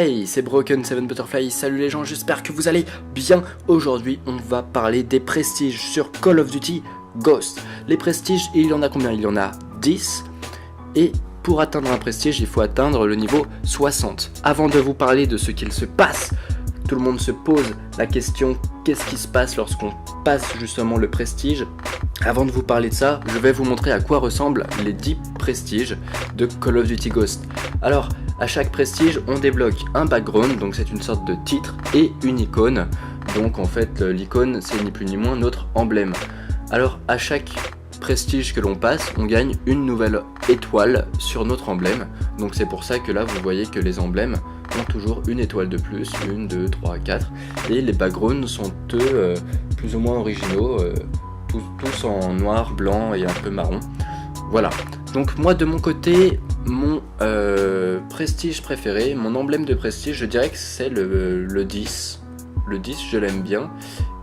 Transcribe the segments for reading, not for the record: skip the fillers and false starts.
Hey, c'est Broken 7 Butterfly, salut les gens, j'espère que vous allez bien. Aujourd'hui, on va parler des prestiges sur Call of Duty Ghosts. Les prestiges, il y en a combien? Il y en a 10. Et pour atteindre un prestige, il faut atteindre le niveau 60. Avant de vous parler de ce qu'il se passe, tout le monde se pose la question, qu'est-ce qui se passe lorsqu'on passe justement le prestige? Avant de vous parler de ça, je vais vous montrer à quoi ressemblent les 10 prestiges de Call of Duty Ghosts. Alors, à chaque prestige, on débloque un background, donc c'est une sorte de titre, et une icône. Donc en fait, l'icône, c'est ni plus ni moins notre emblème. Alors, à chaque prestige que l'on passe, on gagne une nouvelle étoile sur notre emblème. Donc c'est pour ça que là, vous voyez que les emblèmes ont toujours une étoile de plus, 1, 2, 3, 4. Et les backgrounds sont eux plus ou moins originaux, tous en noir, blanc et un peu marron. Voilà. Donc moi de mon côté, mon prestige préféré, mon emblème de prestige, je dirais que c'est le 10. Le 10, je l'aime bien.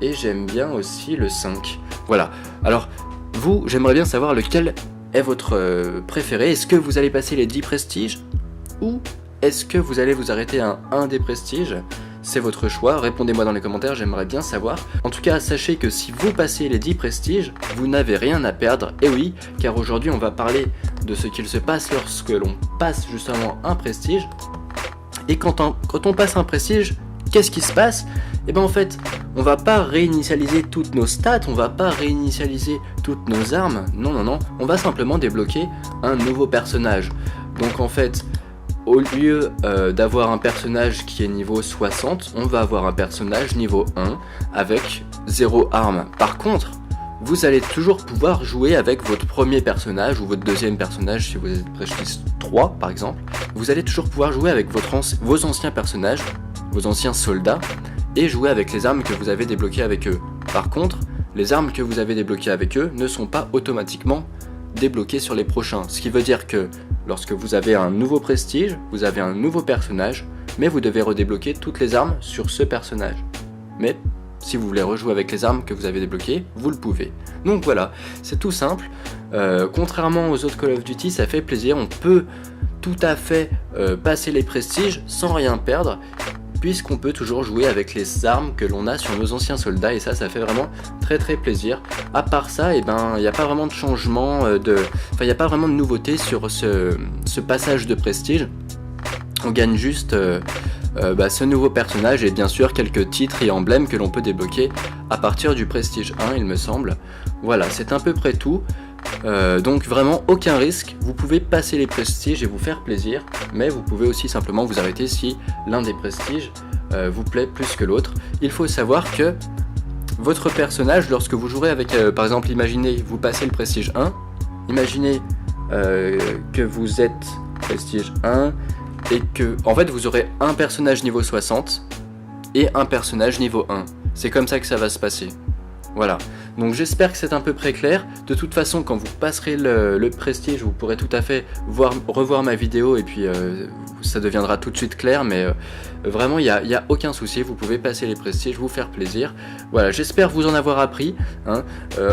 Et j'aime bien aussi le 5. Voilà. Alors, vous, j'aimerais bien savoir lequel est votre préféré. Est-ce que vous allez passer les 10 prestiges? Ou est-ce que vous allez vous arrêter à un des prestiges? C'est votre choix, répondez-moi dans les commentaires, j'aimerais bien savoir. En tout cas, sachez que si vous passez les 10 prestiges, vous n'avez rien à perdre. Et oui, car aujourd'hui on va parler de ce qu'il se passe lorsque l'on passe justement un prestige. Et quand on passe un prestige, qu'est-ce qui se passe? Et bien en fait, on va pas réinitialiser toutes nos stats, on va pas réinitialiser toutes nos armes. Non, on va simplement débloquer un nouveau personnage. Donc en fait, au lieu d'avoir un personnage qui est niveau 60, on va avoir un personnage niveau 1 avec 0 arme. Par contre, vous allez toujours pouvoir jouer avec votre premier personnage ou votre deuxième personnage si vous êtes prestige 3 par exemple. Vous allez toujours pouvoir jouer avec vos anciens personnages, vos anciens soldats, et jouer avec les armes que vous avez débloquées avec eux. Par contre, les armes que vous avez débloquées avec eux ne sont pas automatiquement débloquées sur les prochains. Ce qui veut dire que lorsque vous avez un nouveau prestige, vous avez un nouveau personnage, mais vous devez redébloquer toutes les armes sur ce personnage. Mais si vous voulez rejouer avec les armes que vous avez débloquées, vous le pouvez. Donc voilà, c'est tout simple. Contrairement aux autres Call of Duty, ça fait plaisir. On peut tout à fait passer les prestiges sans rien perdre, puisqu'on peut toujours jouer avec les armes que l'on a sur nos anciens soldats, et ça fait vraiment très plaisir. À part ça, il n'y a pas vraiment de changement, il n'y a pas vraiment de nouveauté sur ce passage de prestige. On gagne juste ce nouveau personnage et bien sûr quelques titres et emblèmes que l'on peut débloquer à partir du prestige 1, il me semble. Voilà, c'est à peu près tout. Donc vraiment aucun risque, vous pouvez passer les prestiges et vous faire plaisir, mais vous pouvez aussi simplement vous arrêter si l'un des prestiges vous plaît plus que l'autre. Il faut savoir que votre personnage, lorsque vous jouerez avec, par exemple, imaginez, vous passez le prestige 1, imaginez que vous êtes prestige 1 et que, en fait, vous aurez un personnage niveau 60 et un personnage niveau 1. C'est comme ça que ça va se passer. Voilà, donc j'espère que c'est à peu près clair. De toute façon, quand vous passerez le prestige, vous pourrez tout à fait revoir ma vidéo et puis ça deviendra tout de suite clair, mais vraiment il n'y a aucun souci, vous pouvez passer les prestiges, vous faire plaisir. Voilà, j'espère vous en avoir appris.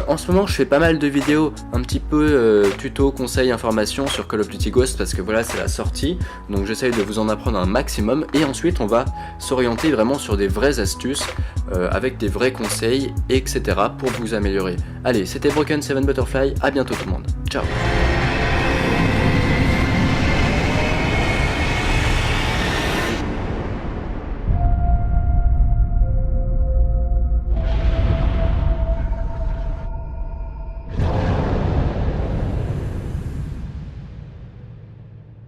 En ce moment, je fais pas mal de vidéos, un petit peu tuto, conseils, informations sur Call of Duty Ghosts, parce que voilà, c'est la sortie, donc j'essaye de vous en apprendre un maximum, et ensuite on va s'orienter vraiment sur des vraies astuces, avec des vrais conseils, etc. pour vous améliorer. Allez, c'était Broken 7 Butterfly, à bientôt tout le monde. Ciao.